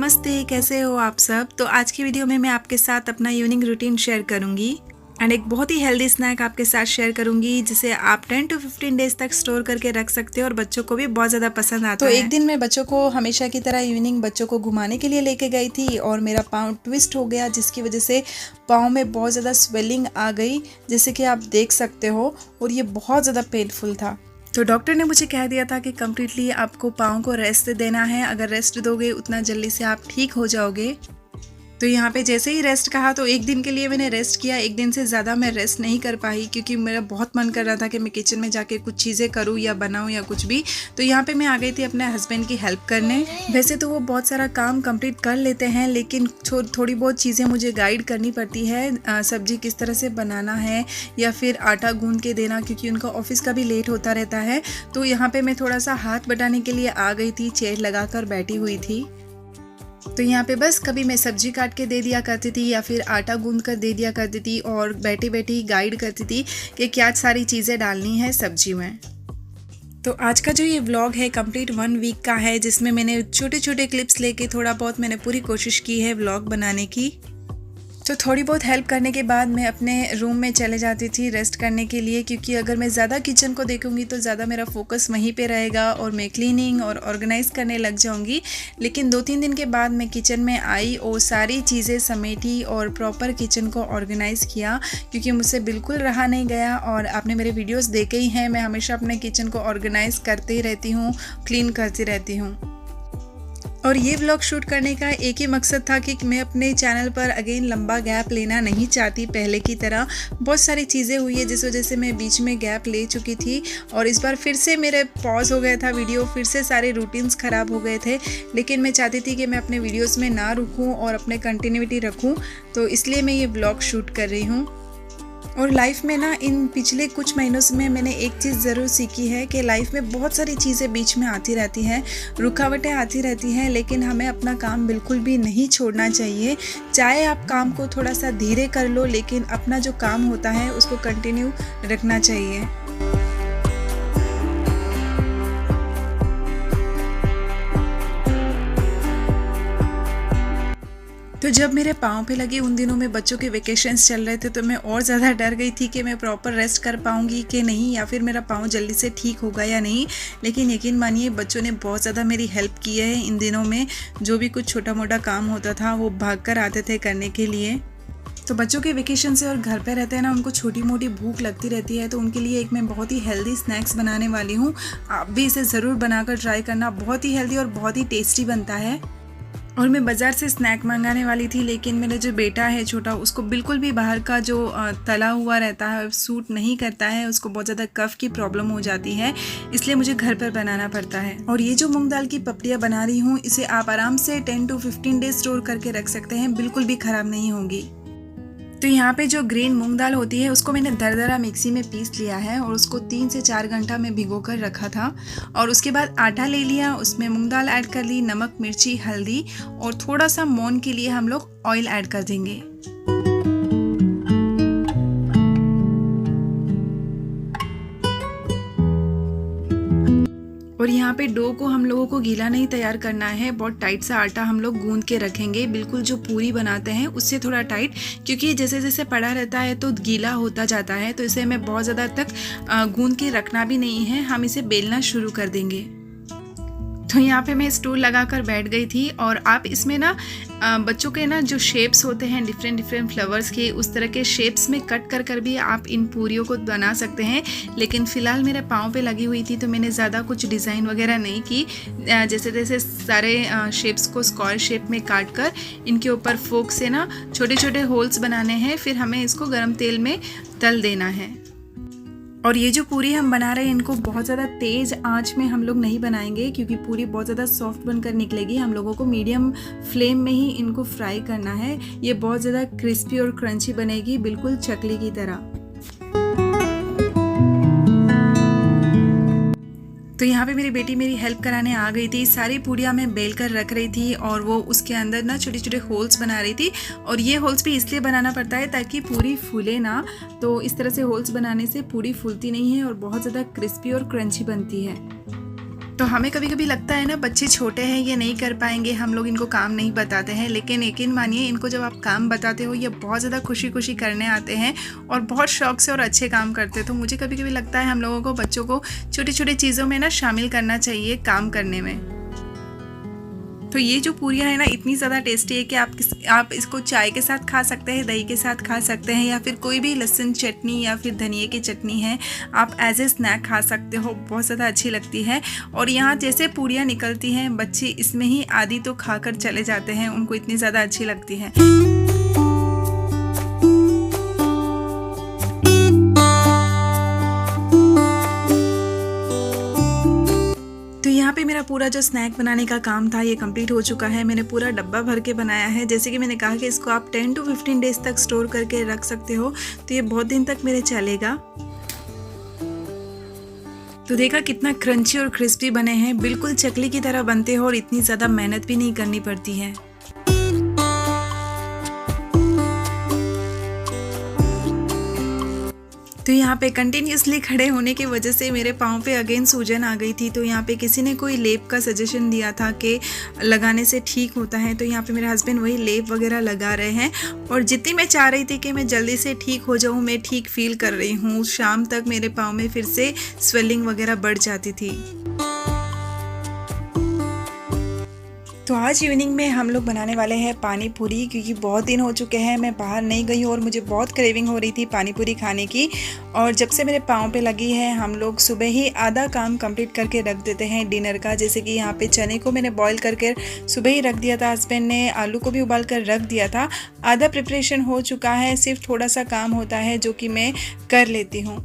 नमस्ते, कैसे हो आप सब। तो आज की वीडियो में मैं आपके साथ अपना इवनिंग रूटीन शेयर करूंगी एंड एक बहुत ही हेल्दी स्नैक आपके साथ शेयर करूंगी जिसे आप 10 to 15 डेज तक स्टोर करके रख सकते हो और बच्चों को भी बहुत ज़्यादा पसंद आता है। तो एक दिन मैं बच्चों को हमेशा की तरह इवनिंग बच्चों को घुमाने के लिए लेके गई थी और मेरा पाँव ट्विस्ट हो गया, जिसकी वजह से पाँव में बहुत ज़्यादा स्वेलिंग आ गई, जैसे कि आप देख सकते हो, और ये बहुत ज़्यादा पेनफुल था। तो डॉक्टर ने मुझे कह दिया था कि कम्प्लीटली आपको पाँव को रेस्ट देना है, अगर रेस्ट दोगे उतना जल्दी से आप ठीक हो जाओगे। तो यहाँ पे जैसे ही रेस्ट कहा तो एक दिन के लिए मैंने रेस्ट किया। एक दिन से ज़्यादा मैं रेस्ट नहीं कर पाई क्योंकि मेरा बहुत मन कर रहा था कि मैं किचन में जाके कुछ चीज़ें करूँ या बनाऊँ या कुछ भी। तो यहाँ पे मैं आ गई थी अपने हस्बैंड की हेल्प करने। वैसे तो वो बहुत सारा काम कंप्लीट कर लेते हैं, लेकिन थोड़ी बहुत चीज़ें मुझे गाइड करनी पड़ती है। सब्जी किस तरह से बनाना है या फिर आटा गूंद के देना, क्योंकि उनका ऑफिस का भी लेट होता रहता है। तो यहाँ पर मैं थोड़ा सा हाथ बटाने के लिए आ गई थी, चेयर लगा कर बैठी हुई थी। तो यहाँ पे बस कभी मैं सब्जी काट के दे दिया करती थी या फिर आटा गूंद कर दे दिया करती थी और बैठी बैठी गाइड करती थी कि क्या सारी चीज़ें डालनी है सब्जी में। तो आज का जो ये व्लॉग है कंप्लीट 1 वीक का है, जिसमें मैंने छोटे छोटे क्लिप्स लेके थोड़ा बहुत मैंने पूरी कोशिश की है व्लॉग बनाने की। तो थोड़ी बहुत हेल्प करने के बाद मैं अपने रूम में चले जाती थी रेस्ट करने के लिए, क्योंकि अगर मैं ज़्यादा किचन को देखूंगी तो ज़्यादा मेरा फोकस वहीं पे रहेगा और मैं क्लीनिंग और ऑर्गेनाइज़ करने लग जाऊंगी। लेकिन 2-3 दिन के बाद मैं किचन में आई और सारी चीज़ें समेटी और प्रॉपर किचन को ऑर्गेनाइज़ किया, क्योंकि मुझसे बिल्कुल रहा नहीं गया। और आपने मेरे वीडियोज़ देखे ही हैं, मैं हमेशा अपने किचन को ऑर्गेनाइज़ करते ही रहती हूँ, क्लीन करती रहती हूँ। और ये व्लॉग शूट करने का एक ही मकसद था कि मैं अपने चैनल पर अगेन लंबा गैप लेना नहीं चाहती पहले की तरह। बहुत सारी चीज़ें हुई है जिस वजह से मैं बीच में गैप ले चुकी थी और इस बार फिर से मेरे पॉज हो गया था वीडियो, फिर से सारे रूटीन्स ख़राब हो गए थे। लेकिन मैं चाहती थी कि मैं अपने वीडियोज़ में ना रुकूँ और अपने कंटिन्यूटी रखूँ, तो इसलिए मैं ये व्लॉग शूट कर रही हूँ। और लाइफ में ना इन पिछले कुछ महीनों से मैंने एक चीज़ ज़रूर सीखी है कि लाइफ में बहुत सारी चीज़ें बीच में आती रहती हैं, रुकावटें आती रहती हैं, लेकिन हमें अपना काम बिल्कुल भी नहीं छोड़ना चाहिए। चाहे आप काम को थोड़ा सा धीरे कर लो, लेकिन अपना जो काम होता है उसको कंटिन्यू रखना चाहिए। तो जब मेरे पाँव पे लगे उन दिनों में बच्चों के वेकेशंस चल रहे थे, तो मैं और ज़्यादा डर गई थी कि मैं प्रॉपर रेस्ट कर पाऊँगी कि नहीं, या फिर मेरा पाँव जल्दी से ठीक होगा या नहीं। लेकिन यकीन मानिए बच्चों ने बहुत ज़्यादा मेरी हेल्प की है इन दिनों में। जो भी कुछ छोटा मोटा काम होता था वो भाग कर आते थे करने के लिए। तो बच्चों के वेकेशन से और घर पे रहते हैं ना, उनको छोटी मोटी भूख लगती रहती है, तो उनके लिए एक मैं बहुत ही हेल्दी स्नैक्स बनाने वाली हूँ। आप भी इसे ज़रूर बनाकर ट्राई करना, बहुत ही हेल्दी और बहुत ही टेस्टी बनता है। और मैं बाज़ार से स्नैक मंगाने वाली थी, लेकिन मेरा जो बेटा है छोटा, उसको बिल्कुल भी बाहर का जो तला हुआ रहता है सूट नहीं करता है, उसको बहुत ज़्यादा कफ की प्रॉब्लम हो जाती है, इसलिए मुझे घर पर बनाना पड़ता है। और ये जो मूंग दाल की पपड़ियाँ बना रही हूँ, इसे आप आराम से 10 to 15 डेज स्टोर करके रख सकते हैं, बिल्कुल भी ख़राब नहीं होगी। तो यहाँ पे जो ग्रीन मूंग दाल होती है उसको मैंने दरदरा मिक्सी में पीस लिया है और उसको 3 से 4 घंटा में भिगो कर रखा था। और उसके बाद आटा ले लिया, उसमें मूंग दाल ऐड कर ली, नमक, मिर्ची, हल्दी और थोड़ा सा मोन के लिए हम लोग ऑयल ऐड कर देंगे। और यहाँ पे डो को हम लोगों को गीला नहीं तैयार करना है, बहुत टाइट सा आटा हम लोग गूंद के रखेंगे, बिल्कुल जो पूरी बनाते हैं उससे थोड़ा टाइट, क्योंकि जैसे जैसे पड़ा रहता है तो गीला होता जाता है। तो इसे हमें बहुत ज़्यादा तक गूंद के रखना भी नहीं है, हम इसे बेलना शुरू कर देंगे। तो यहाँ पे मैं स्टूल लगा कर बैठ गई थी और आप इसमें ना बच्चों के ना जो शेप्स होते हैं डिफरेंट फ्लावर्स के, उस तरह के शेप्स में कट कर कर भी आप इन पूरियों को बना सकते हैं। लेकिन फ़िलहाल मेरे पाँव पे लगी हुई थी तो मैंने ज़्यादा कुछ डिज़ाइन वगैरह नहीं की। जैसे जैसे सारे शेप्स को स्क्वायर शेप में काट कर इनके ऊपर फोक से ना छोटे छोटे होल्स बनाने हैं, फिर हमें इसको गर्म तेल में तल देना है। और ये जो पूरी हम बना रहे हैं इनको बहुत ज़्यादा तेज़ आंच में हम लोग नहीं बनाएंगे, क्योंकि पूरी बहुत ज़्यादा सॉफ्ट बनकर निकलेगी। हम लोगों को मीडियम फ्लेम में ही इनको फ्राई करना है। ये बहुत ज़्यादा क्रिस्पी और क्रंची बनेगी, बिल्कुल चकली की तरह। तो यहाँ पे मेरी बेटी मेरी हेल्प कराने आ गई थी। सारी पूड़ियाँ मैं बेल कर रख रही थी और वो उसके अंदर ना छोटे छोटे होल्स बना रही थी। और ये होल्स भी इसलिए बनाना पड़ता है ताकि पूरी फूले ना, तो इस तरह से होल्स बनाने से पूरी फूलती नहीं है और बहुत ज़्यादा क्रिस्पी और क्रंची बनती है। तो हमें कभी कभी लगता है ना, बच्चे छोटे हैं, ये नहीं कर पाएंगे, हम लोग इनको काम नहीं बताते हैं, लेकिन यकीन मानिए इनको जब आप काम बताते हो ये बहुत ज़्यादा खुशी खुशी करने आते हैं और बहुत शौक से और अच्छे काम करते हैं। तो मुझे कभी कभी लगता है हम लोगों को बच्चों को छोटी छोटी चीज़ों में ना शामिल करना चाहिए काम करने में। तो ये जो पूरियाँ है ना इतनी ज़्यादा टेस्टी है कि आप इसको चाय के साथ खा सकते हैं, दही के साथ खा सकते हैं, या फिर कोई भी लहसुन चटनी या फिर धनिए की चटनी है आप एज ए स्नैक खा सकते हो। बहुत ज़्यादा अच्छी लगती है। और यहाँ जैसे पूरियाँ निकलती हैं बच्चे इसमें ही आधी तो खाकर चले जाते हैं, उनको इतनी ज़्यादा अच्छी लगती है। यहाँ पे मेरा पूरा जो स्नैक बनाने का काम था ये कंप्लीट हो चुका है। मैंने पूरा डब्बा भर के बनाया है। जैसे कि मैंने कहा कि इसको आप 10 to 15 डेज तक स्टोर करके रख सकते हो, तो ये बहुत दिन तक मेरे चलेगा। तो देखा कितना क्रंची और क्रिस्पी बने हैं, बिल्कुल चकली की तरह बनते हो और इतनी ज़्यादा मेहनत भी नहीं करनी पड़ती है। तो यहाँ पे कंटिन्यूसली खड़े होने की वजह से मेरे पाँव पे अगेन सूजन आ गई थी। तो यहाँ पे किसी ने कोई लेप का सजेशन दिया था कि लगाने से ठीक होता है, तो यहाँ पे मेरे हस्बैंड वही लेप वगैरह लगा रहे हैं। और जितनी मैं चाह रही थी कि मैं जल्दी से ठीक हो जाऊँ, मैं ठीक फील कर रही हूँ। शाम तक मेरे पाँव में फिर से स्वेलिंग वगैरह बढ़ जाती थी। तो आज इवनिंग में हम लोग बनाने वाले हैं पानी पूरी, क्योंकि बहुत दिन हो चुके हैं मैं बाहर नहीं गई और मुझे बहुत क्रेविंग हो रही थी पानी पूरी खाने की। और जब से मेरे पाँव पे लगी है हम लोग सुबह ही आधा काम कंप्लीट करके रख देते हैं डिनर का। जैसे कि यहाँ पे चने को मैंने बॉईल करके सुबह ही रख दिया था, हस्बैंड ने आलू को भी उबाल कर रख दिया था। आधा प्रिपरेशन हो चुका है, सिर्फ थोड़ा सा काम होता है जो कि मैं कर लेती हूँ।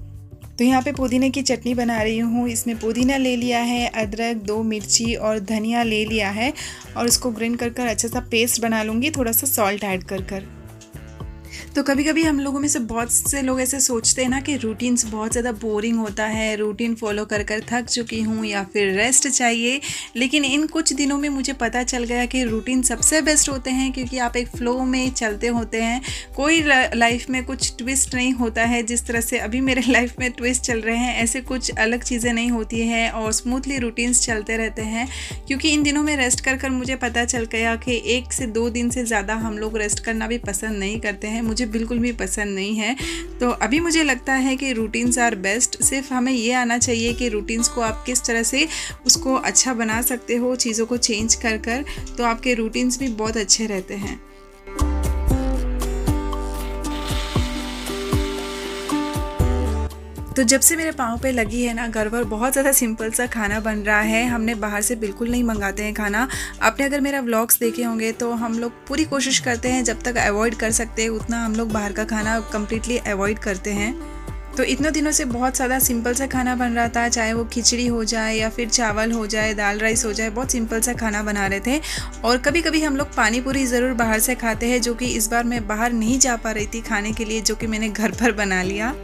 तो यहाँ पे पुदीने की चटनी बना रही हूँ। इसमें पुदीना ले लिया है, अदरक, 2 मिर्ची और धनिया ले लिया है और उसको ग्राइंड कर अच्छा सा पेस्ट बना लूँगी, थोड़ा सा सॉल्ट ऐड कर। तो कभी कभी हम लोगों में से बहुत से लोग ऐसे सोचते हैं ना कि रूटीन्स बहुत ज़्यादा बोरिंग होता है, रूटीन फॉलो कर थक चुकी हूँ या फिर रेस्ट चाहिए। लेकिन इन कुछ दिनों में मुझे पता चल गया कि रूटीन सबसे बेस्ट होते हैं, क्योंकि आप एक फ्लो में चलते होते हैं। कोई लाइफ में कुछ ट्विस्ट नहीं होता है, जिस तरह से अभी मेरे लाइफ में ट्विस्ट चल रहे हैं ऐसे कुछ अलग चीज़ें नहीं होती हैं और स्मूथली रूटीन्स चलते रहते हैं। क्योंकि इन दिनों में रेस्ट कर मुझे पता चल गया कि 1 से 2 दिन से ज़्यादा हम लोग रेस्ट करना भी पसंद नहीं करते हैं, मुझे बिल्कुल भी पसंद नहीं है। तो अभी मुझे लगता है कि रूटीन्स आर बेस्ट। सिर्फ हमें ये आना चाहिए कि रूटीन्स को आप किस तरह से उसको अच्छा बना सकते हो, चीज़ों को चेंज कर तो आपके रूटीन्स भी बहुत अच्छे रहते हैं। तो जब से मेरे पाँव पे लगी है ना, घर पर बहुत ज़्यादा सिंपल सा खाना बन रहा है। हमने बाहर से बिल्कुल नहीं मंगाते हैं खाना। आपने अगर मेरा व्लॉग्स देखे होंगे तो हम लोग पूरी कोशिश करते हैं जब तक अवॉइड कर सकते हैं उतना हम लोग बाहर का खाना कम्प्लीटली अवॉइड करते हैं। तो इतने दिनों से बहुत ज़्यादा सिंपल सा खाना बन रहा था, चाहे वो खिचड़ी हो जाए या फिर चावल हो जाए, दाल राइस हो जाए, बहुत सिंपल सा खाना बना रहे थे। और कभी कभी हम लोग पानी पूरी ज़रूर बाहर से खाते हैं, जो कि इस बार मैं बाहर नहीं जा पा रही थी खाने के लिए, जो कि मैंने घर पर बना लिया।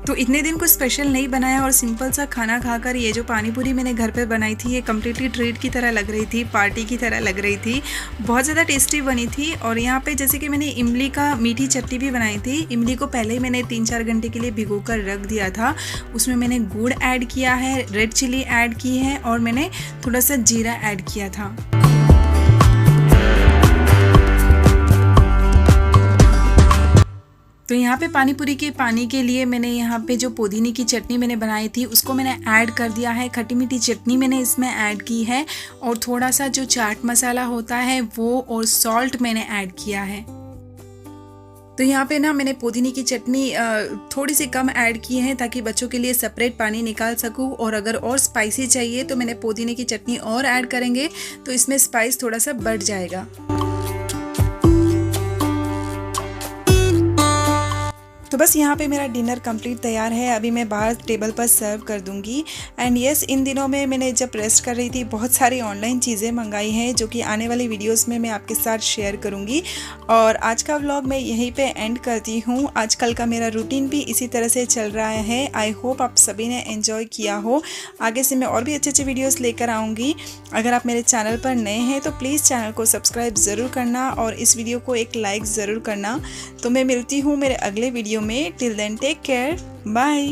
तो इतने दिन कुछ स्पेशल नहीं बनाया और सिंपल सा खाना खाकर ये जो पानी पूरी मैंने घर पे बनाई थी ये कम्प्लीटली ट्रीट की तरह लग रही थी, पार्टी की तरह लग रही थी। बहुत ज़्यादा टेस्टी बनी थी। और यहाँ पे जैसे कि मैंने इमली का मीठी चटनी भी बनाई थी। इमली को पहले ही मैंने 3-4 घंटे के लिए भिगो कर रख दिया था। उसमें मैंने गुड़ ऐड किया है, रेड चिली ऐड की है और मैंने थोड़ा सा जीरा ऐड किया था। तो यहाँ पे पानी पूरी के पानी के लिए मैंने यहाँ पे जो पुदीने की चटनी मैंने बनाई थी उसको मैंने ऐड कर दिया है। खट्टी मीठी चटनी मैंने इसमें ऐड की है और थोड़ा सा जो चाट मसाला होता है वो और सॉल्ट मैंने ऐड किया है। तो यहाँ पे ना मैंने पुदीने की चटनी थोड़ी सी कम ऐड की है ताकि बच्चों के लिए सेपरेट पानी निकाल सकूँ। और अगर और स्पाइसी चाहिए तो मैंने पुदीने की चटनी और ऐड करेंगे तो इसमें स्पाइस थोड़ा सा बढ़ जाएगा। तो बस यहाँ पे मेरा डिनर कंप्लीट तैयार है। अभी मैं बाहर टेबल पर सर्व कर दूँगी। एंड यस, इन दिनों में मैंने जब रेस्ट कर रही थी बहुत सारी ऑनलाइन चीज़ें मंगाई हैं जो कि आने वाली वीडियोस में मैं आपके साथ शेयर करूँगी। और आज का व्लॉग मैं यहीं पे एंड करती हूँ। आजकल का मेरा रूटीन भी इसी तरह से चल रहा है। आई होप आप सभी ने एंजॉय किया हो। आगे से मैं और भी अच्छे अच्छे वीडियोज़ लेकर आऊँगी। अगर आप मेरे चैनल पर नए हैं तो प्लीज़ चैनल को सब्सक्राइब ज़रूर करना और इस वीडियो को एक लाइक ज़रूर करना। तो मैं मिलती हूँ मेरे अगले वीडियो में। Till then take care, bye.